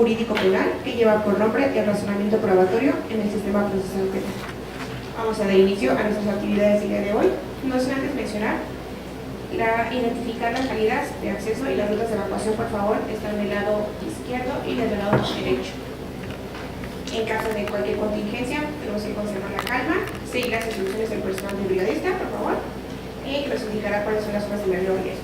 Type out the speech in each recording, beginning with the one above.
jurídico penal que lleva por nombre el razonamiento probatorio en el sistema procesal penal. Vamos a dar inicio a nuestras actividades del día de hoy. No sin antes mencionar, identificar las salidas de acceso y las rutas de evacuación, por favor, están del lado izquierdo y del lado derecho. En caso de cualquier contingencia, tenemos que conservar la calma, seguir las instrucciones del personal de brigadista, por favor, y nos indicará cuáles son las zonas de mayor riesgo.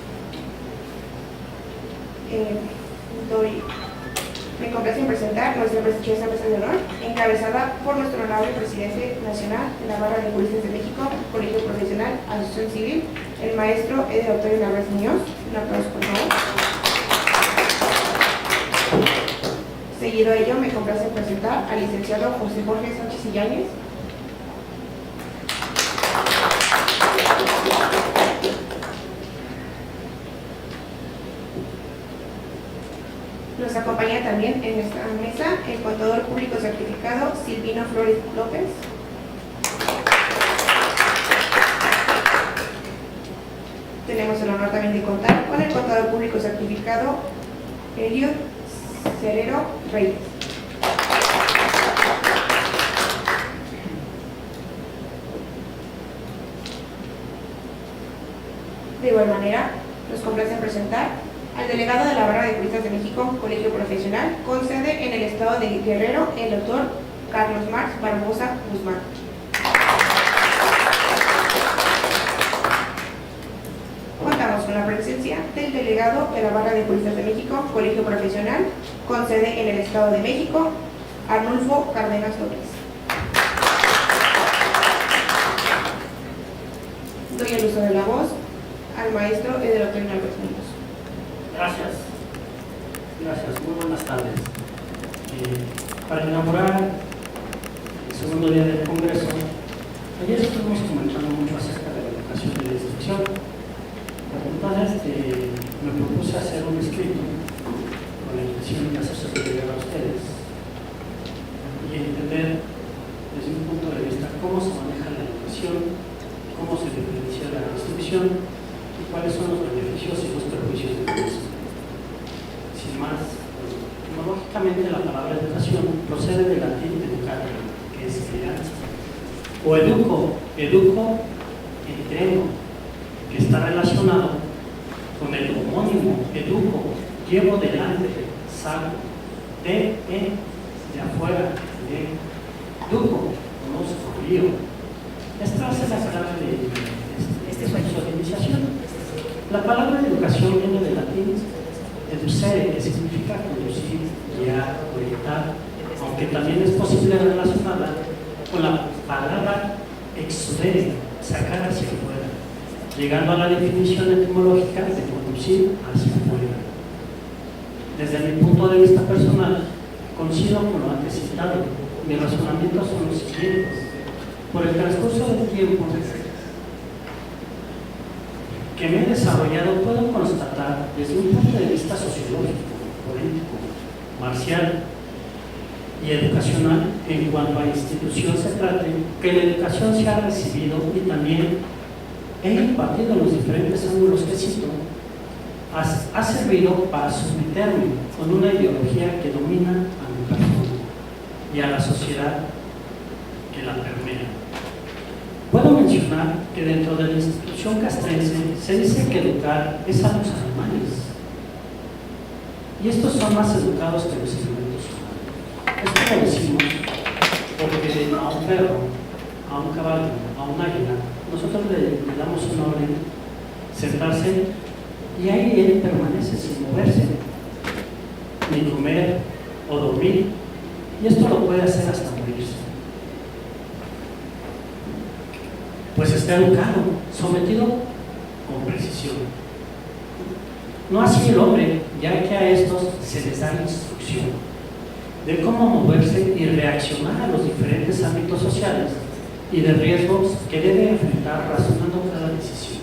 Me complace en presentar nuestra prestigiosa mesa de honor, encabezada por nuestro honorable presidente nacional de la Barra de Juristas de México, Colegio Profesional, Asociación Civil, el maestro Eder Octavio Narváez Muñoz. Un aplauso, por favor. Seguido a ello, me complace en presentar al licenciado José Jorge Sánchez Illanes. Nos acompaña también en esta mesa el contador público certificado Silvino Flores López. Tenemos el honor también de contar con el contador público certificado Eliud Cerero Reyes. De igual manera, nos complace presentar al delegado de la Barra de Juristas de México, Colegio Profesional, con sede en el estado de Guerrero, el doctor Carlos Marx Barbosa Guzmán. Contamos con la presencia del delegado de la Barra de Juristas de México, Colegio Profesional, con sede en el estado de México, Arnulfo Cárdenas López. Doy el uso de la voz al maestro Eder Octavio Narváez Muñoz. Gracias. Muy buenas tardes. Para inaugurar el segundo día del Congreso, ayer estuvimos comentando mucho acerca de la educación y la instrucción. Entonces, me propuse hacer un escrito con la intención de hacerse llegar a ustedes y entender desde un punto de vista cómo se maneja la educación, cómo se diferencia la instrucción y cuáles son los beneficios y los perjuicios de eso. Sin más, etimológicamente la palabra educación procede del latín educare, que es crianza, o educo, entreno, que está relacionado con el homónimo educo, llevo delante, saco, de afuera, educo, conozco, guío. Esta es la clave de este proceso de iniciación. La palabra educación viene del latín educere, que significa conducir, guiar, orientar, aunque también es posible relacionarla con la palabra exudere, sacar hacia afuera, llegando a la definición etimológica de conducir hacia afuera. Desde mi punto de vista personal, coincido con lo antes citado. Mis razonamientos son los siguientes. Por el transcurso del tiempo que me he desarrollado, puedo constatar desde un punto de vista sociológico, político, marcial y educacional, en cuanto a institución se trate, que la educación se ha recibido y también he impartido en los diferentes ángulos que cito, ha servido para someterme con una ideología que domina a mi persona y a la sociedad que la permea. Puedo mencionar que dentro de la institución castrense se dice que educar es a los animales, y estos son más educados que los elementos humanos. Esto lo decimos porque a un perro, a un caballo, a un águila, nosotros le damos un orden, sentarse, y ahí él permanece sin moverse, ni comer o dormir, y esto lo puede hacer hasta morirse. Pues está educado, sometido con precisión. No así el hombre, ya que a estos se les da instrucción de cómo moverse y reaccionar a los diferentes ámbitos sociales y de riesgos que debe enfrentar razonando cada decisión.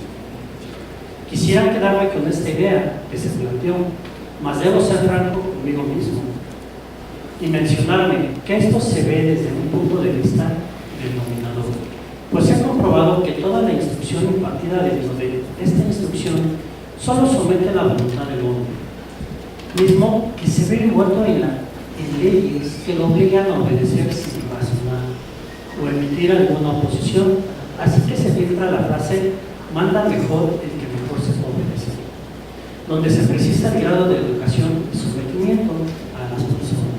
Quisiera quedarme con esta idea que se planteó, mas debo ser franco conmigo mismo y mencionarme que esto se ve desde un punto de vista denominador, pues se ha comprobado que toda la instrucción impartida dentro de esta instrucción solo somete la voluntad del hombre, mismo que se ve envuelto en la en leyes que lo obligan a obedecer sin razonar o emitir alguna oposición, así que se filtra la frase manda mejor el que mejor se obedece, donde se precisa el grado de educación y sometimiento a las personas.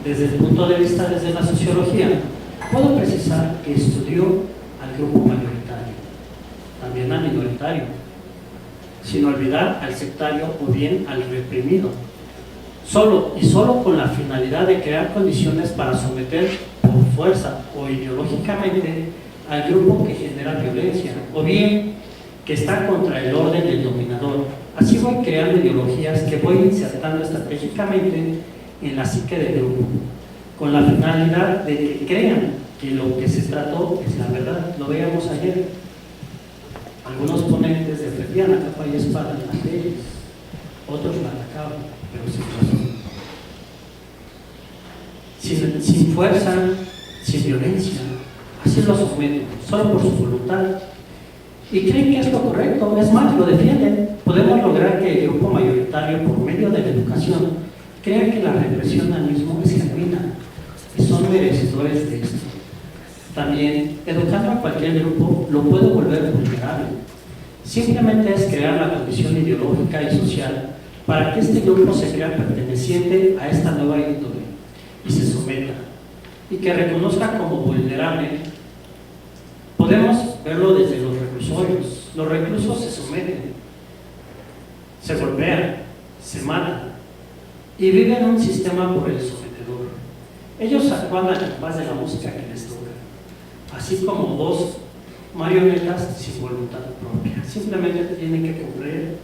Desde el punto de vista desde la sociología, puedo precisar que estudió al grupo mayoritario, también al minoritario, sin olvidar al sectario o bien al reprimido, solo con la finalidad de crear condiciones para someter por fuerza o ideológicamente al grupo que genera violencia, o bien que está contra el orden del dominador. Así voy creando ideologías que voy insertando estratégicamente en la psique del grupo, con la finalidad de que crean que lo que se trató es la verdad. Lo veíamos ayer. Algunos ponentes defendían a capa y espada las leyes, otros la atacaban, pero sin razón. Sin fuerza, sin violencia, así lo someten, solo por su voluntad. Y creen que es lo correcto, es más, lo defienden. Podemos lograr que el grupo mayoritario, por medio de la educación, crea que la represión al mismo es genuina y son merecedores de esto. También, educando a cualquier grupo lo puede volver vulnerable. Simplemente es crear la condición ideológica y social para que este grupo se crea perteneciente a esta nueva índole y se someta, y que reconozca como vulnerable. Podemos verlo desde los reclusorios. Los reclusos se someten, se golpean, se matan y viven un sistema por el sometedor. Ellos actúan al compás de la música que les toca, así como dos marionetas sin voluntad propia. Simplemente tienen que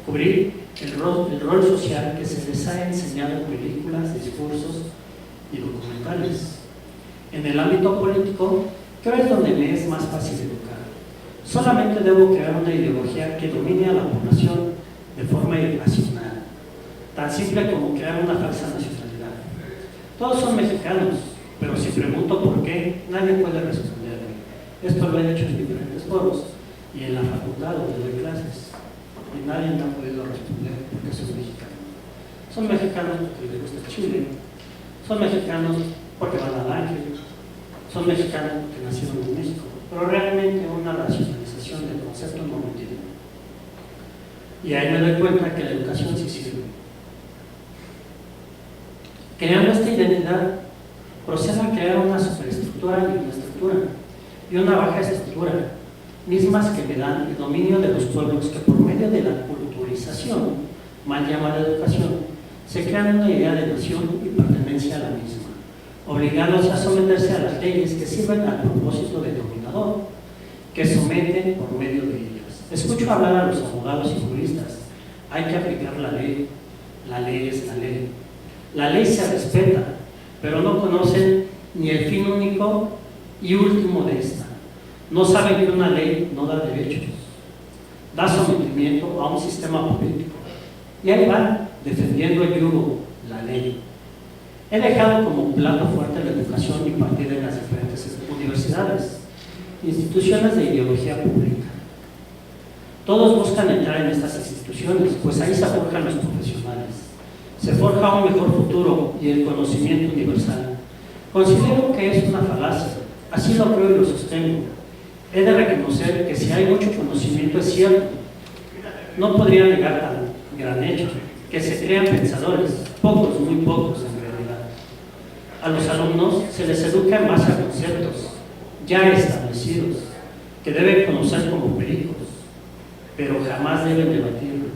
cubrir el rol social que se les ha enseñado en películas, discursos y documentales. En el ámbito político, creo es donde me es más fácil educar. Solamente debo crear una ideología que domine a la población de forma irracional, tan simple como crear una falsa nacionalidad. Todos son mexicanos, pero si pregunto por qué, nadie puede responderme. Esto lo he hecho en diferentes foros y en la facultad donde doy clases, y nadie me ha podido responder por qué soy mexicano. Son mexicanos porque les gusta Chile, son mexicanos porque van al Ángel, son mexicanos porque nacieron en México, pero realmente una racionalización del concepto no lo tiene. Y ahí me doy cuenta que la educación sí sirve. Creando esta identidad, procede a crear una superestructura y una estructura, y una baja estructura, mismas que me dan el dominio de los pueblos que por medio de la culturización, mal llamada educación, se crean una idea de nación y pertenencia a la misma, obligándose a someterse a las leyes que sirven al propósito del dominador, que someten por medio de ellas. Escucho hablar a los abogados y juristas: hay que aplicar la ley es la ley. La ley se respeta, pero no conocen ni el fin único y último de esta. No saben que una ley no da derechos, da sometimiento a un sistema político. Y ahí van, defendiendo el yugo, la ley. He dejado como plato fuerte la educación impartida en las diferentes universidades, instituciones de ideología pública. Todos buscan entrar en estas instituciones, pues ahí se forjan los profesionales. Se forja un mejor futuro y el conocimiento universal. Considero que es una falacia, así lo creo y lo sostengo. He de reconocer que si hay mucho conocimiento es cierto. No podría negar tan gran hecho, que se crean pensadores, pocos, muy pocos en realidad. A los alumnos se les educa en base a conceptos ya establecidos, que deben conocer como pericos, pero jamás deben debatirlos.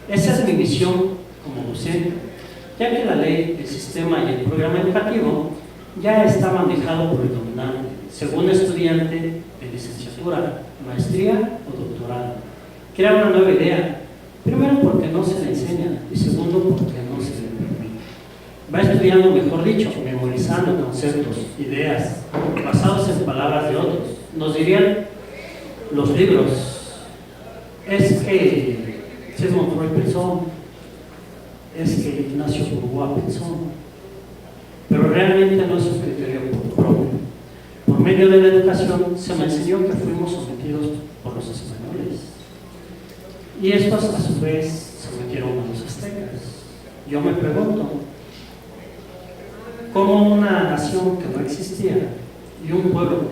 Esa es mi misión como docente, ya que la ley, el sistema y el programa educativo ya está manejado por el dominante, según estudiante de licenciatura, maestría o doctorado. Crea una nueva idea, primero porque no se le enseña y segundo porque no se le permite. Va estudiando, mejor dicho, memorizando conceptos, ideas, basados en palabras de otros. Nos dirían los libros, es que Sigmund Freud pensó, es que Ignacio Bourgois pensó, pero realmente no es un criterio propio. Por medio de la educación se me enseñó que fuimos sometidos por los españoles, y estos a su vez sometieron a los aztecas. Yo me pregunto, cómo una nación que no existía y un pueblo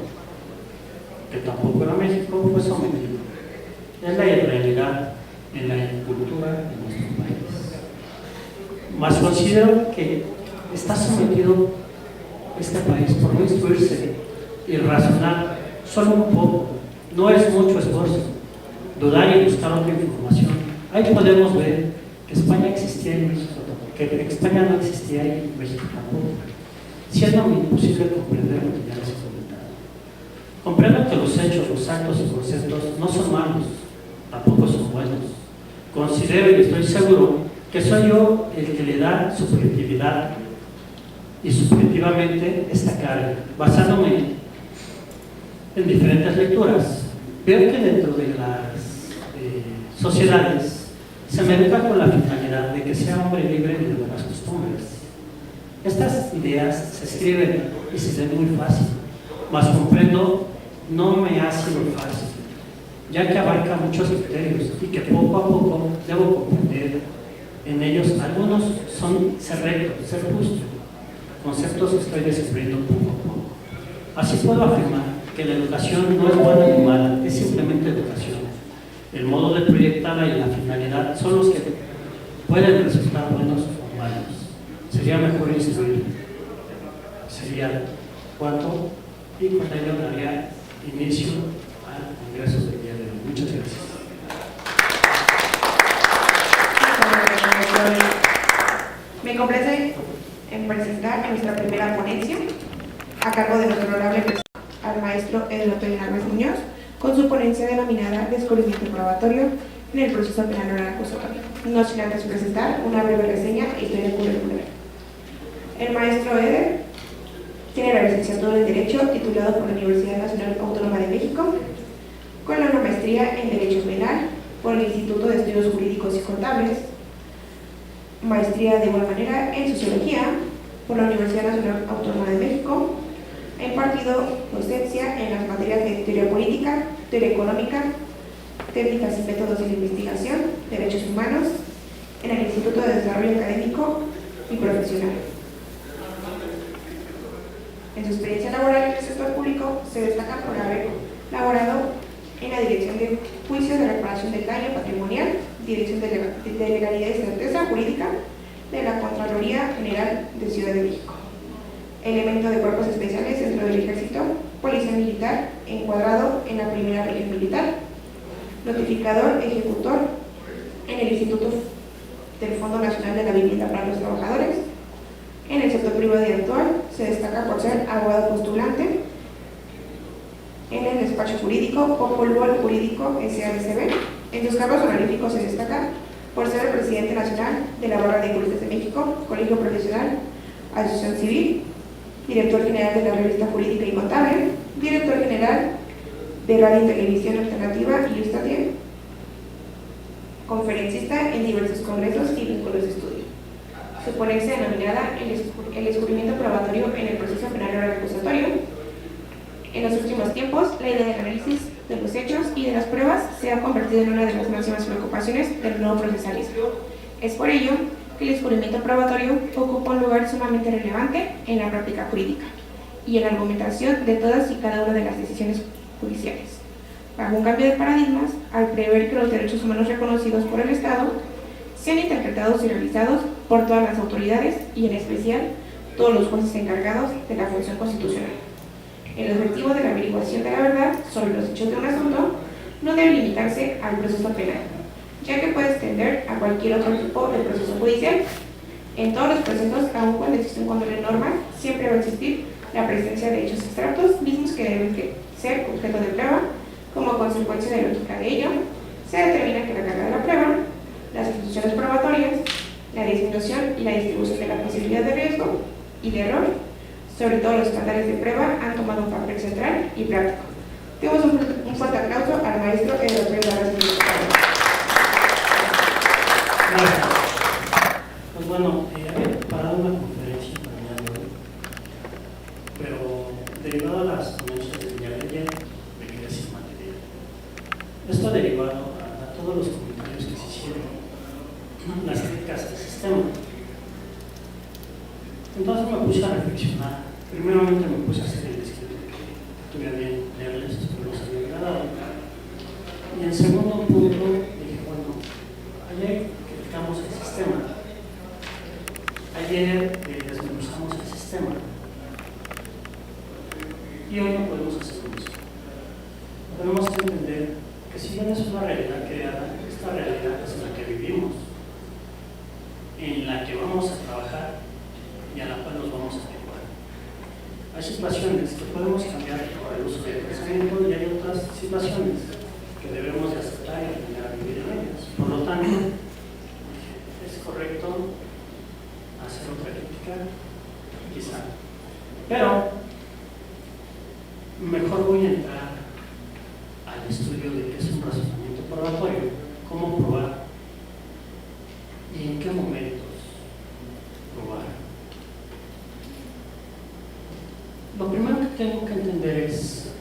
que tampoco era México fue sometido. Es la irrealidad en la cultura de nuestro país. Mas considero que está sometido este país por no instruirse y razonar solo un poco. No es mucho esfuerzo dudar y buscar otra información. Ahí podemos ver que España existía y México, que España no existía y México tampoco, siendo imposible comprender lo que ya les he comentado. Comprendo que los hechos, los actos y conceptos no son malos, tampoco son buenos. Considero y estoy seguro que soy yo el que le da subjetividad y subjetivamente esta carga, basándome en diferentes lecturas. Veo que dentro de las sociedades se me educa con la finalidad de que sea hombre libre de buenas costumbres. Estas ideas se escriben y se leen muy fácil, mas comprendo no me ha sido fácil, ya que abarca muchos criterios y que poco a poco debo comprender en ellos. Algunos son ser recto, ser justo, conceptos que estoy descubriendo poco a poco. Así puedo afirmar que la educación no es buena ni mala, es simplemente educación. El modo de proyectarla y la finalidad son los que pueden resultar buenos o malos. Sería mejor instruir. Sería cuatro, y con ello daría inicio al congreso del día de hoy. Muchas gracias. Me complace en presentar nuestra primera ponencia a cargo de nuestro honorable al maestro Eduardo Álvarez Muñoz, con su ponencia denominada Descubrimiento probatorio en el proceso penal oral acusatorio. No sin antes presentar una breve reseña e historia curricular. El maestro Eder tiene la licenciatura en Derecho titulado por la Universidad Nacional Autónoma de México, con una maestría en Derecho Penal por el Instituto de Estudios Jurídicos y Contables, maestría de igual manera en Sociología por la Universidad Nacional Autónoma de México. Ha impartido docencia en las materias de teoría política, teoría económica, técnicas y métodos de la investigación, derechos humanos, en el Instituto de Desarrollo Académico y Profesional. En su experiencia laboral en el sector público se destaca por haber laborado en la Dirección de Juicios de Reparación del Daño Patrimonial, Dirección de Legalidad y Certeza Jurídica de la Contraloría General de Ciudad de México, elemento de cuerpos especiales dentro del Ejército, Policía Militar, encuadrado en la Primera Región Militar, notificador ejecutor en el Instituto del Fondo Nacional de la Vivienda para los Trabajadores. En el sector privado y actual se destaca por ser abogado postulante en el despacho jurídico Popol Jurídico SADCB. En sus cargos honoríficos se destaca por ser el presidente nacional de la Barra de Juristas de México, Colegio Profesional, Asociación Civil, director general de la Revista Jurídica y Contable, director general de Radio y Televisión Alternativa y Ustatia, conferencista en diversos congresos y vínculos de estudio. Su ponencia denominada El descubrimiento probatorio en el proceso penal oral acusatorio. En los últimos tiempos, la idea del análisis de los hechos y de las pruebas se ha convertido en una de las máximas preocupaciones del nuevo procesalismo. Es por ello que el descubrimiento probatorio ocupa un lugar sumamente relevante en la práctica jurídica y en la argumentación de todas y cada una de las decisiones judiciales. Bajo un cambio de paradigmas, al prever que los derechos humanos reconocidos por el Estado sean interpretados y realizados por todas las autoridades y en especial todos los jueces encargados de la función constitucional. El objetivo de la averiguación de la verdad sobre los hechos de un asunto no debe limitarse al proceso penal, ya que puede extender a cualquier otro tipo de proceso judicial. En todos los procesos, aun cuando existe un control de norma, siempre va a existir la presencia de hechos abstractos, mismos que deben ser objeto de prueba. Como consecuencia de lógica de ello, se determina que la carga de la prueba, las instituciones probatorias, la disminución y la distribución de la posibilidad de riesgo y de error, sobre todo los estándares de prueba, han tomado un papel central y práctico. Demos un fuerte aplauso al maestro Eduardo Álvarez Muñoz. Gracias. Pues bueno, había preparado una conferencia para el día de hoy, pero derivado a las ponencias del día de ayer, me quedé sin material. Esto derivado a todos los comentarios que se hicieron, las críticas del sistema. Entonces me puse a reflexionar. Primeramente me puse a hacer el escrito que tuve a bien leerles, espero los haya agradado. Y en segundo punto dije, bueno, ayer criticamos el sistema, ayer desmenuzamos el sistema, y hoy no podemos hacer lo mismo. Tenemos que entender que si bien es una realidad creada, esta realidad es la que vivimos, en la que vamos a trabajar y a la cual nos vamos a adecuar. Hay situaciones que podemos cambiar por el uso del pensamiento y hay otras situaciones que debemos de aceptar y aprender a vivir en ellas. Por lo tanto, es correcto hacer otra crítica, quizá. Pero mejor voy a entrar al estudio de qué es un razonamiento probatorio, cómo probar y en qué momentos probar. Lo primero que tengo que entender es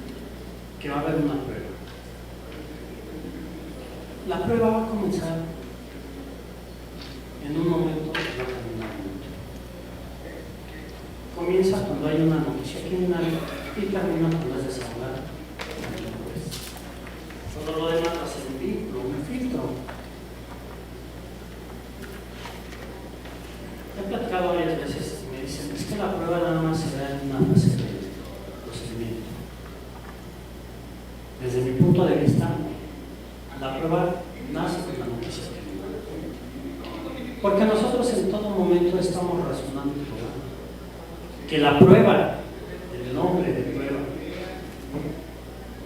que va a haber una prueba. La prueba va a comenzar en un momento que va a terminar en otro. Comienza cuando hay una noticia criminal y termina cuando es desahogada. Todo lo demás va a ser un vínculo, un filtro. He platicado varias veces y me dicen, es que la prueba nada más se da en una fase de procedimiento. Desde mi punto de vista, la prueba nace con la noticia criminal. Porque nosotros en todo momento estamos razonando y probando. Que la prueba, el nombre de prueba,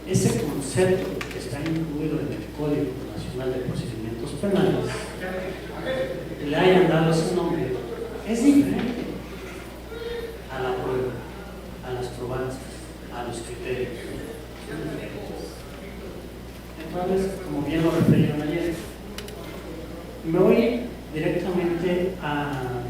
ese concepto que está incluido en el Código Nacional de Procedimientos Penales, le hayan dado ese nombre, es diferente a la prueba, a las probanzas, a los criterios. Entonces, como bien lo referían ayer, me voy directamente al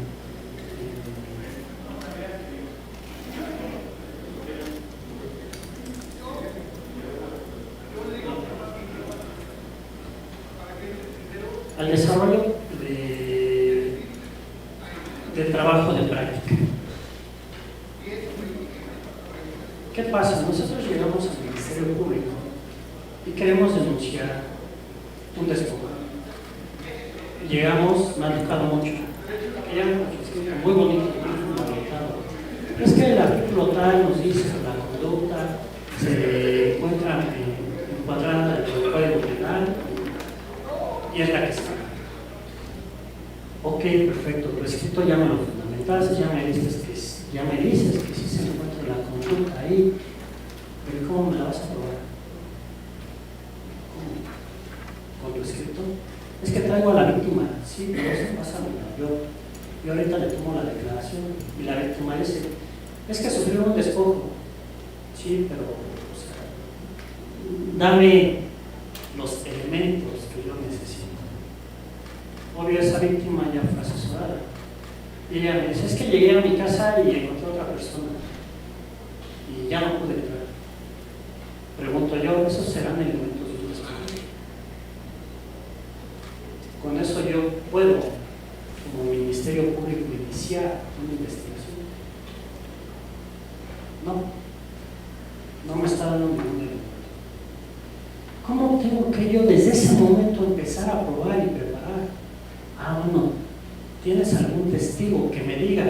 desarrollo de trabajo de práctica. ¿Qué pasa? Nosotros llegamos al Ministerio Público y queremos denunciar un despojo. Llegamos, me ha tocado mucho, que ya muy bonito, muy fundamentado. Es que el artículo tal nos dice que la conducta se encuentra encuadrada en el Código Penal y es la que está. Ok, perfecto, lo escrito ya me lo fundamentaste, ya me dices que sí se encuentra la conducta ahí, pero ¿cómo me la vas a probar? ¿Cómo? ¿Con lo escrito? Es que traigo a la víctima, sí, pero eso pasa, yo ahorita le tomo la declaración y la víctima dice, es que sufrió un despojo, sí, pero, o sea, dame los elementos que yo necesito. Obvio, esa víctima ya fue asesorada. Y ella me dice, es que llegué a mi casa y encontré a otra persona y ya no pude entrar. Pregunto yo, ¿esos serán elementos de un despojo? Con eso yo puedo, como Ministerio Público, iniciar una investigación. No me está dando ningún elemento. ¿Cómo tengo que yo desde ese momento empezar a probar y preparar? Bueno, ¿tienes algún testigo que me diga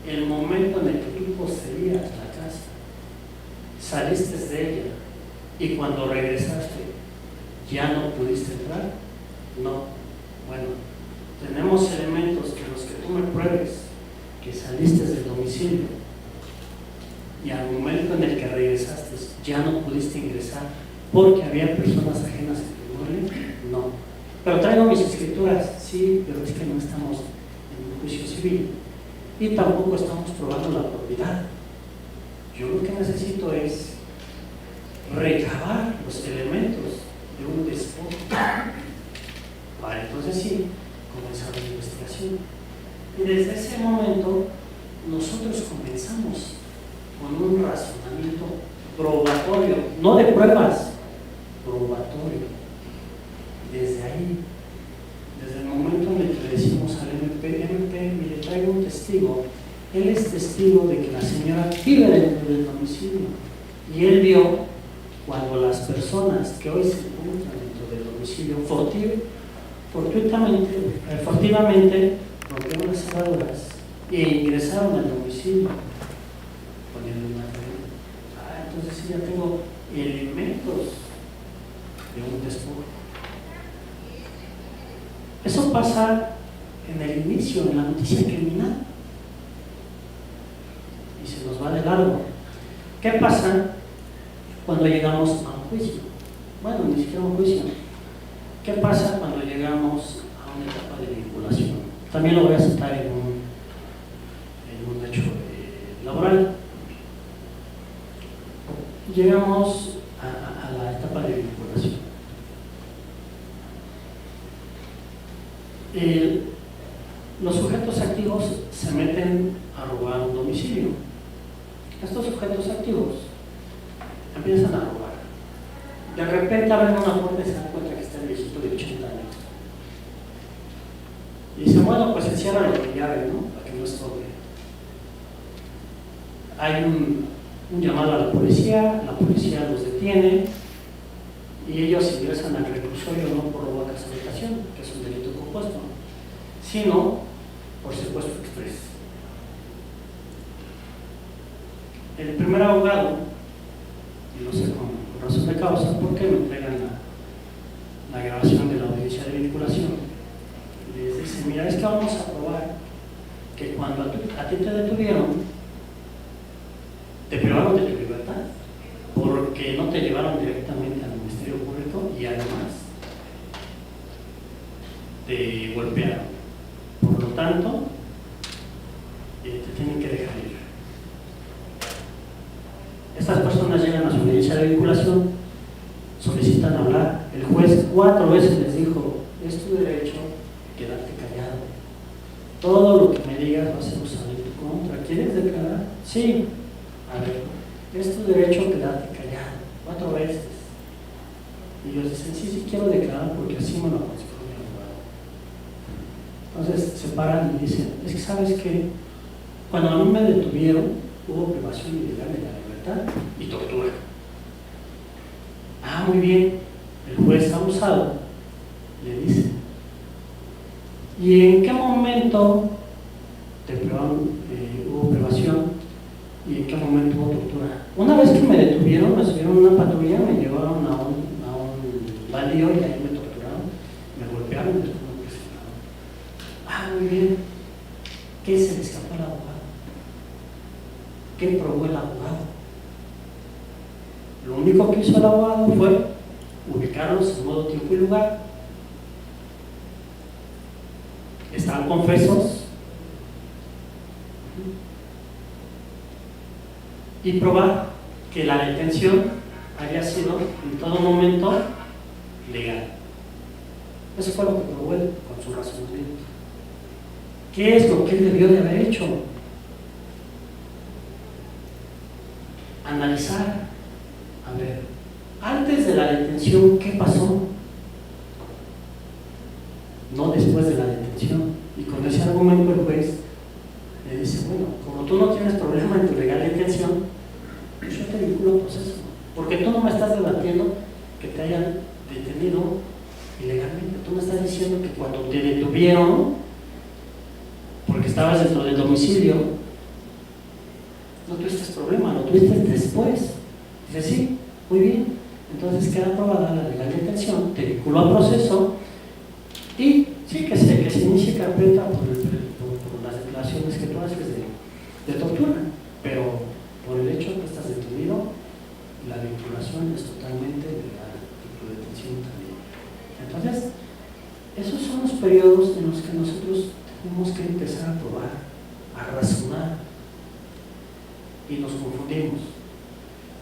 el momento en el que tú poseías la casa, saliste de ella y cuando regresaste ya no pudiste entrar? No. Bueno, tenemos elementos que los que tú me pruebes que saliste del domicilio y al momento en el que regresaste ya no pudiste ingresar porque había personas ajenas en tu inmueble. No. Pero traigo mis escrituras, sí, pero es que no estamos en un juicio civil y tampoco estamos probando la propiedad. Yo lo que necesito es recabar los elementos de un despojo para entonces sí comenzar la investigación. Y desde ese momento nosotros comenzamos con un razonamiento probatorio, no de pruebas, probatorio. Desde ahí, desde el momento en el que le decimos al MP, mire, traigo un testigo Él es testigo de que la señora vive dentro del domicilio y él vio cuando las personas que hoy se encuentran dentro del domicilio furtivamente rompieron las cerraduras e ingresaron al domicilio con el material. Entonces sí, ya tengo elementos de un despojo. Eso pasa en el inicio, en la noticia criminal, y se nos va de largo. ¿Qué pasa cuando llegamos a un juicio? Bueno, ni siquiera un juicio. ¿Qué pasa cuando llegamos a una etapa de vinculación? También lo voy a citar en un hecho laboral. Llegamos a la etapa de vinculación. Los sujetos activos se meten a robar un domicilio. Estos sujetos activos empiezan a robar. De repente abren una puerta y se dan cuenta que está el viejito de 80 años. Y dicen, bueno, pues encierra lo que llave, ¿no? Para que no estorbe. Hay un llamado a la policía los detiene y ellos ingresan al reclusorio no por robo a casa de habitación, que es un delito compuesto, sino por secuestro exprés. El primer abogado, y lo sé con razón de causa, porque me entregan la grabación de la audiencia de vinculación, les dice, mira, es que vamos a probar que cuando a ti te detuvieron, te privaron de tu libertad, porque no te llevaron directamente al Ministerio Público y además te golpearon. Por lo tanto, te tienen que dejar ir. Estas personas llegan a su audiencia de vinculación, solicitan hablar. El juez 4 veces les dijo, es tu derecho quedarte callado. Todo lo que me digas va a ser usado en tu contra. ¿Quieres declarar? Sí. A ver, es tu derecho quedarte callado. 4 veces. Y ellos dicen, sí quiero declarar porque así me lo aconsejó mi abogado. Entonces se paran y dicen, es que sabes que cuando a mí me detuvieron hubo privación ilegal de la libertad y tortura. Muy bien, el juez abusado le dice, ¿y en qué momento te privaron, hubo privación y en qué momento hubo tortura? Una vez que me detuvieron, me subieron a una patrulla, me llevaron a un baldío y ahí me torturaron, me golpearon y me fueron presionados. Muy bien. ¿Qué se le escapó al abogado? ¿Qué probó el abogado? Lo único que hizo el abogado fue ubicarlos en modo, tiempo y lugar. Estaban confesos y probar que la detención había sido en todo momento legal. Eso fue lo que probó él con su razonamiento. ¿Qué es lo que él debió de haber hecho? Analizar. A ver, antes de la detención, ¿qué pasó? No después de la detención. Y con ese argumento el juez le dice, bueno, como tú no tienes problema en tu legal detención, pues yo te vinculo a proceso. Porque tú no me estás debatiendo que te hayan detenido ilegalmente. Tú me estás diciendo que cuando te detuvieron, porque estabas dentro del domicilio, no tuviste problema, lo tuviste después. Dice, sí, muy bien. Entonces queda aprobada la legal detención, te vinculó a proceso y sí que se inicie carpeta por las declaraciones que tú haces de tortura, pero por el hecho de que estás detenido, la vinculación es totalmente legal y tu detención también. Entonces, esos son los periodos en los que nosotros tenemos que empezar a probar, a razonar, y nos confundimos.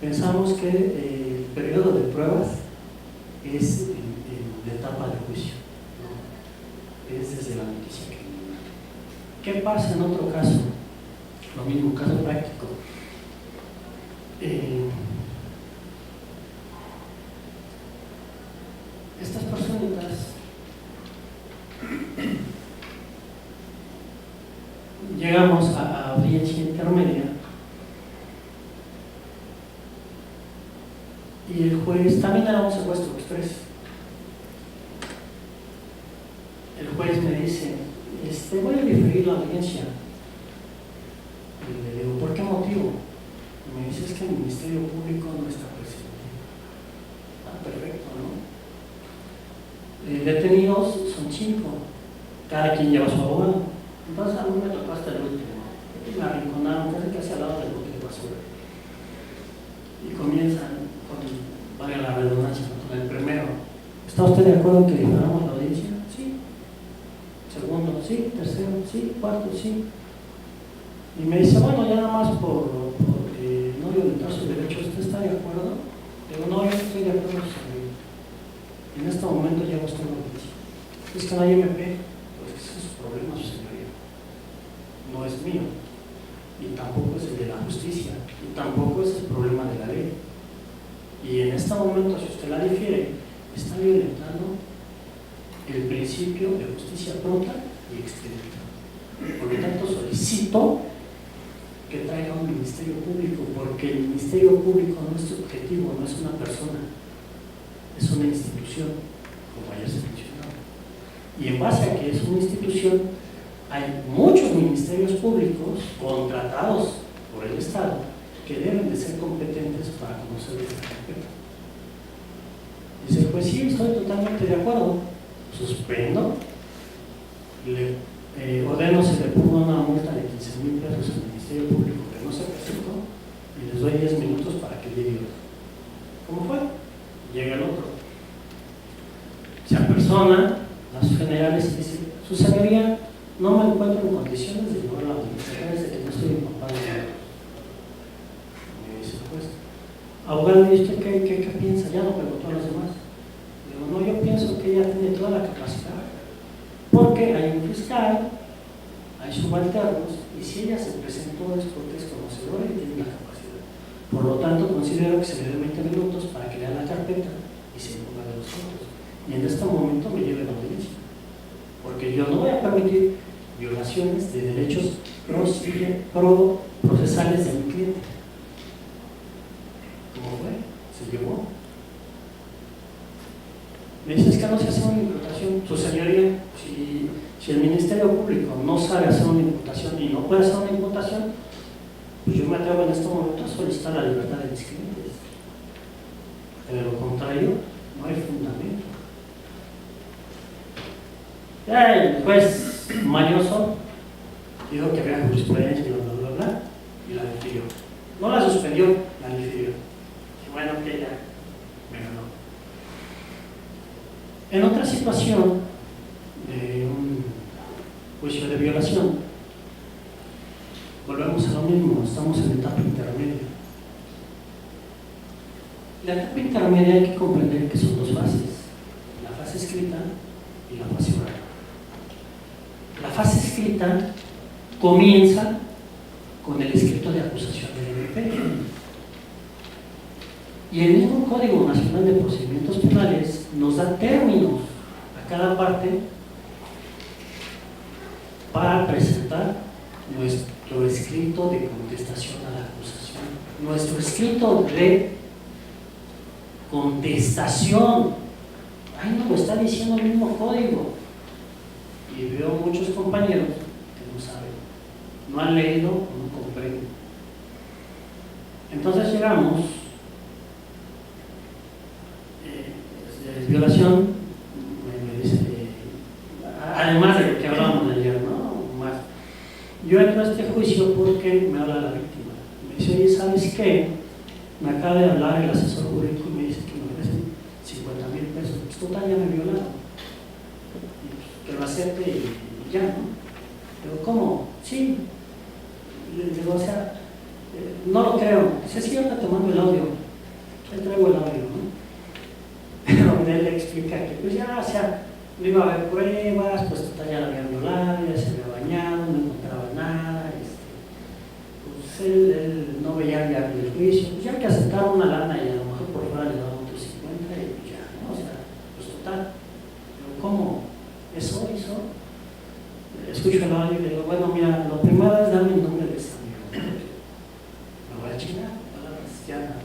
Pensamos que el periodo de pruebas es en la etapa de juicio, ¿no? Es desde la noticia criminal. ¿Qué pasa en otro caso? Lo mismo, caso práctico. Estas personitas llegamos a audiencia intermedia y el juez también era un secuestro express. El juez me dice, voy a diferir la audiencia. Y le digo, ¿por qué motivo? Y me dice, es que el Ministerio Público no está presente. Ah, perfecto, ¿no? Detenidos son 5, cada quien lleva su abogado. Entonces a mí me tocó hasta el último. Me arrinconaron casi al lado del bote de basura. Y comienzan con, vale la redundancia, con el primero. ¿Está usted de acuerdo en que diferamos la audiencia? Sí. Segundo, sí. Tercero, sí. Cuarto, sí. Y me dice, bueno, ya nada más por no violentar sus derechos, ¿usted está de acuerdo? Digo, no, yo no estoy de acuerdo, señor. En este momento ya no estoy en la audiencia. Es que no hay MP, pues ese es su problema, su señoría. No es mío. Y tampoco es el de la justicia. Y tampoco es el problema de la ley. Y en este momento, si usted la difiere, está violentando el principio de justicia pronta y expedita. Por lo tanto, solicito que traiga un Ministerio Público, porque el Ministerio Público no es subjetivo, no es una persona, es una institución, como ayer se mencionaba. Y en base a que es una institución, hay muchos ministerios públicos contratados por el Estado que deben de ser competentes para conocer esta carpeta. Dice, pues sí, estoy totalmente de acuerdo. Suspendo, le ordeno se le ponga una multa de 15,000 pesos al Ministerio Público que no se presentó y les doy 10 minutos para que llegue otro. ¿Cómo fue? Llega el otro. Se apersona a sus generales y dice, su señoría, no me encuentro en condiciones de llevar la audiencia desde que no estoy empapado de datos. Me dice, pues, abogado, ¿y usted qué piensa? Ya no preguntó a los demás. Digo, no, yo pienso que ella tiene toda la capacidad, porque hay un fiscal, hay subalternos, y si ella se presentó es porque es conocedora y tiene la capacidad. Por lo tanto, considero que se le dé 20 minutos para que lea la carpeta y se ponga de los otros. Y en este momento me lleve la audiencia, porque yo no voy a permitir violaciones de derechos procesales de mi cliente. ¿Cómo fue? Se llevó. Me dice, es que no se hace una imputación. Su señoría, si el Ministerio Público no sabe hacer una imputación y no puede hacer una imputación, pues yo me atrevo en este momento a solicitar la libertad de mis clientes. De lo contrario, no hay fundamento. El juez mañoso dijo que había jurisprudencia y bla, bla, bla, y la difirió. No la suspendió, la difirió. Y bueno, que ya me ganó. En otra situación de un juicio de violación, volvemos a lo mismo, estamos en etapa intermedia. La etapa intermedia hay que comprender que son dos fases, la fase escrita y la fase oral. La fase escrita comienza con el escrito de acusación del MP. Y el mismo Código Nacional de Procedimientos Penales nos da términos a cada parte para presentar nuestro escrito de contestación a la acusación, nuestro escrito de contestación. Ay, no, lo está diciendo el mismo código. Y veo muchos compañeros que no saben, no han leído, no comprenden. Entonces llegamos, violación, me dice, además de lo que hablábamos de ayer, ¿no? Más. Yo entro a este juicio porque me habla la víctima. Me dice, oye, ¿sabes qué? Me acaba de hablar el asesor jurídico y me dice que me ofrecen 50,000 pesos. Pues total, ya me violaron. Que lo acepte y ya, ¿no? Digo, ¿cómo? Sí. Le digo, o sea, no lo creo. Dice, sí, ahora te mando el audio. Le traigo el audio, ¿no? Pero él le explica que, pues ya, o sea, no iba a haber pruebas, pues total ya la habían violado, ya se había bañado, no encontraba nada, pues él no veía viable el juicio, pues ya que aceptaba una lana y a lo mejor por fuera le daban otros 50 y pues ya, ¿no? O sea, pues total. Pero ¿cómo? ¿Eso hizo? escucho el audio y le digo, bueno, mira, lo primero es darme el nombre de esta amiga. Me voy a chingar, palabras ya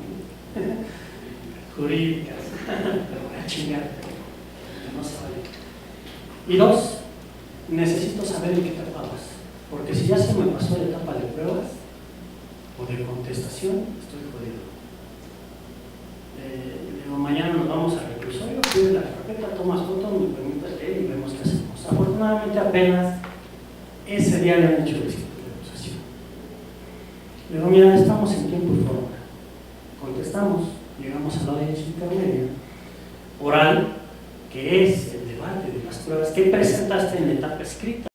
jurídicas, me voy a chingar, que no se vaya. Y dos, necesito saber en qué etapa vas, porque si ya se me pasó la etapa de pruebas o de contestación, estoy jodido. Digo, mañana nos vamos al reclusorio, pides la carpeta, tomas fotos, me permites leer y vemos qué hacemos. Afortunadamente apenas ese día le han hecho el escrito de acusación. Le digo, mira, estamos en tiempo y forma. Contestamos, llegamos a la audiencia intermedia, oral, que es el debate de las pruebas que presentaste en la etapa escrita.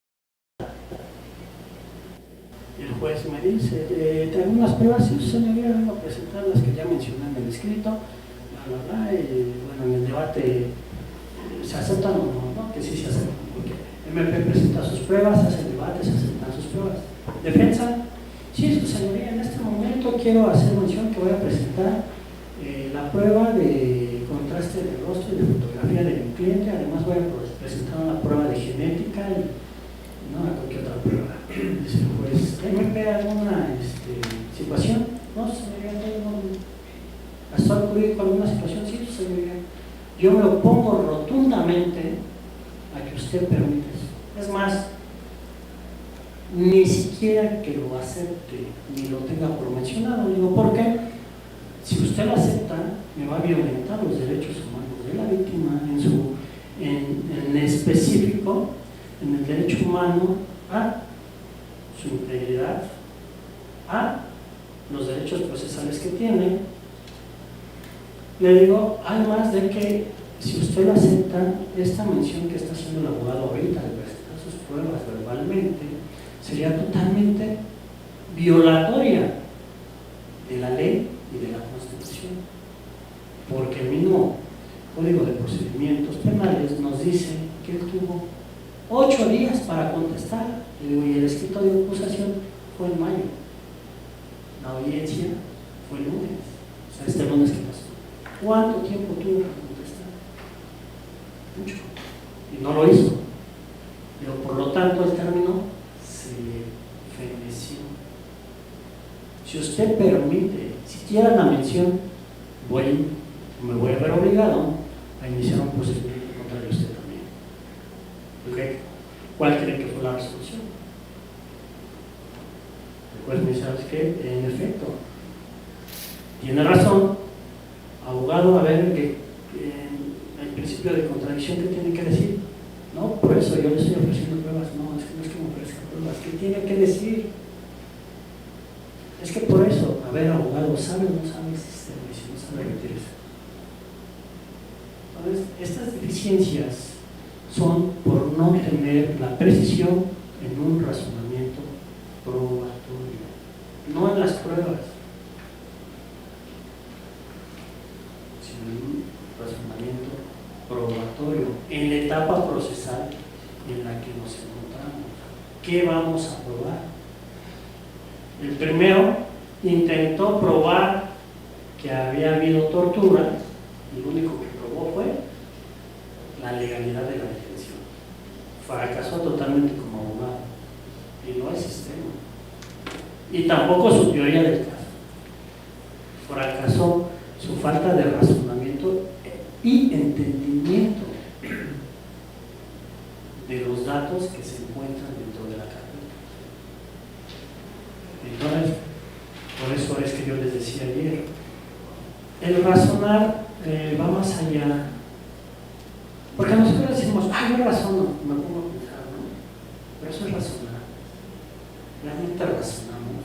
Y el juez me dice, tengo unas pruebas, y señoría, vengo a presentar las que ya mencioné en el escrito, y bueno, en el debate se aceptan o no, que sí se aceptan, porque MP presenta sus pruebas, hace el debate, se aceptan sus pruebas. Defensa, sí, su señoría, en este momento quiero hacer mención que voy a presentar la prueba de contraste de rostro y de fotografía de mi cliente, además voy a presentar una prueba de genética y no cualquier otra prueba. Dice el juez, ¿MP alguna situación? No, señoría, ¿actual jurídico alguna situación? Sí, señoría. Yo me opongo rotundamente a que usted permita eso. Es más, ni siquiera que lo acepte ni lo tenga por mencionado. Digo, ¿por qué? Si usted lo acepta, me va a violentar los derechos humanos de la víctima en específico, en el derecho humano a su integridad, a los derechos procesales que tiene. Le digo, además de que si usted lo acepta, esta mención que está haciendo el abogado ahorita de presentar sus pruebas verbalmente sería totalmente violatoria de la ley y de la Constitución, porque el mismo Código de Procedimientos Penales nos dice que él tuvo 8 días para contestar, y el escrito de acusación fue en mayo, la audiencia fue el lunes, o sea, este lunes que pasó. ¿Cuánto tiempo tuvo para contestar? Mucho, y no lo hizo, pero por lo tanto el término se feneció. Si usted permite siquiera la mención, me voy a ver obligado a iniciar un procedimiento contra usted también. ¿Okay? ¿Cuál cree que fue la resolución? El juez me dice, ¿sabes qué? En efecto, tiene razón, abogado, a ver el principio de contradicción que tiene que decir. No, por eso yo le estoy ofreciendo pruebas. No, es que no es que me ofrezca pruebas, ¿qué tiene que decir? Es que por eso, a ver, abogado, ¿sabe o no sabe el sistema? Y si no sabe, retírese. Entonces, estas deficiencias son por no tener la precisión en un razonamiento probatorio, no en las pruebas, sino en un razonamiento probatorio, en la etapa procesal en la que nos encontramos. ¿Qué vamos a probar? El primero intentó probar que había habido tortura, y lo único que probó fue la legalidad de la detención. Fracasó totalmente como abogado, y no el sistema, y tampoco su teoría del caso. Fracasó su falta de razonamiento y entendimiento de los datos que se encuentran dentro de la carpeta. Entonces, por eso es que yo les decía ayer, el razonar va más allá, porque nosotros decimos, yo razono, me pongo a pensar, ¿no? Pero eso es razonar. Realmente razonamos.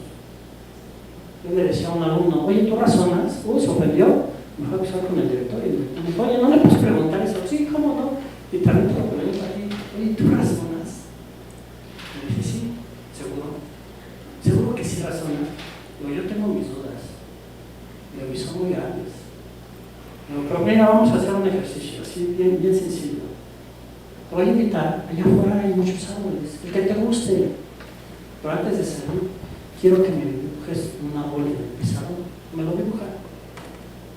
Yo le decía a un alumno, oye, ¿tú razonas? Se ofendió, me fue a acusar con el director y me dijo, oye, ¿no le puedes preguntar eso? Sí, ¿cómo no? Y también te lo pregunto a ti, oye, ¿tú razonas? Le dije, sí, seguro que sí razona. Digo, yo tengo mis dudas, y son muy grandes. Digo, pero mira, vamos a hacer un ejercicio así, bien sencillo. Te voy a invitar, allá afuera hay muchos árboles, el que te guste, pero antes de salir, quiero que me dibujes un árbol en el pizarrón. Me lo dibuja.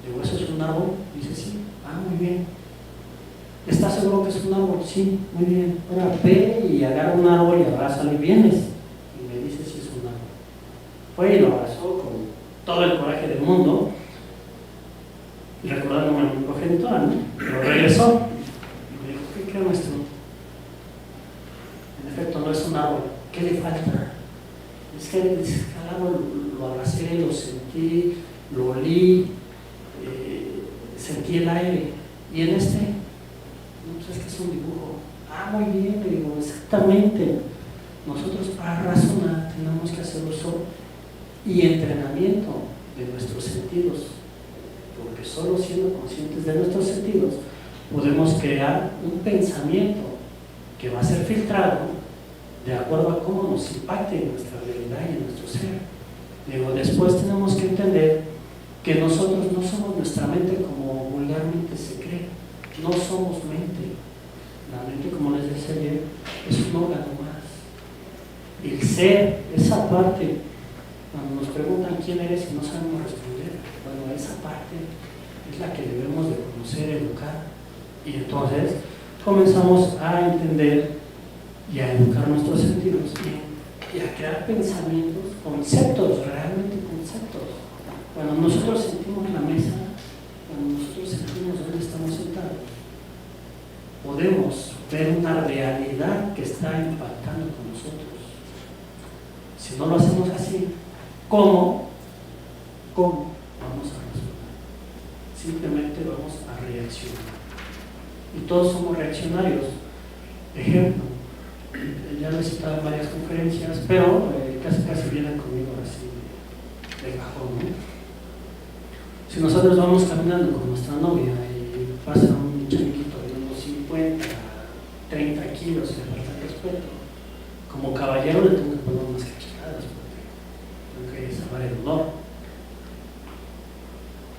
Digo, ¿eso es un árbol? Dice, sí. Ah, muy bien. ¿Estás seguro que es un árbol? Sí, muy bien. Ahora ve y agarra un árbol y abrázalo y vienes. Y me dice si es un árbol. Fue y lo abrazó con todo el coraje del mundo, y recordándome a mi progenitora, ¿no? Pero regresó y me dijo, ¿qué cree, maestro? En efecto, no es un árbol. ¿Qué le falta? Es que al árbol lo abracé, lo sentí, lo olí, sentí el aire. Y en este, no, pues es que es un dibujo. Ah, muy bien, le digo, exactamente. Nosotros para razonar tenemos que hacer uso y entrenamiento de nuestros sentidos, porque solo siendo conscientes de nuestros sentidos podemos crear un pensamiento que va a ser filtrado de acuerdo a cómo nos impacte en nuestra realidad y en nuestro ser. Digo, después tenemos que entender que nosotros no somos nuestra mente como vulgarmente se cree, no somos mente. La mente, como les decía ayer, es un órgano más. El ser, esa parte, cuando nos preguntan quién eres y no sabemos responder, bueno, esa parte es la que debemos de conocer, educar, y entonces comenzamos a entender y a educar nuestros sentidos y a crear pensamientos, conceptos, realmente conceptos. Cuando nosotros sentimos la mesa, cuando nosotros sentimos dónde estamos sentados, podemos ver una realidad que está impactando con nosotros. Si no lo hacemos así, ¿cómo vamos a resolver? Simplemente vamos a reaccionar. Y todos somos reaccionarios. Ejemplo, ya lo he citado en varias conferencias, pero casi vienen conmigo así de cajón, ¿no? Si nosotros vamos caminando con nuestra novia y pasa un changuito de unos 50, 30 kilos y le falta el respeto, como caballero le tengo que poner unas cachetadas porque tengo que salvar el honor.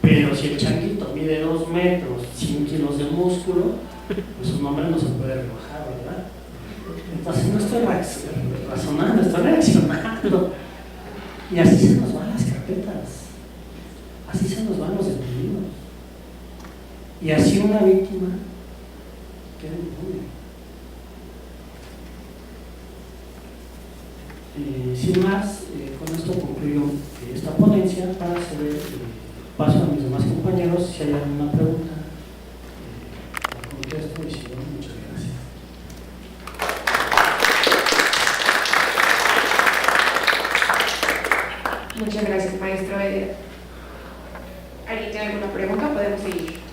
Pero si el changuito mide 2 metros, 100 kilos de músculo, pues un hombre no se puede rebajar, ¿verdad? Entonces no estoy razonando, estoy reaccionando. Y así se nos van las carpetas, así se nos van los detenidos. Y así una víctima queda impune. Sin más, con esto concluyo esta ponencia para hacer paso a mis demás compañeros. Si hay alguna pregunta, la contesto, y si no, muchas gracias. Muchas gracias, maestro. ¿Alguien tiene alguna pregunta? Podemos seguir.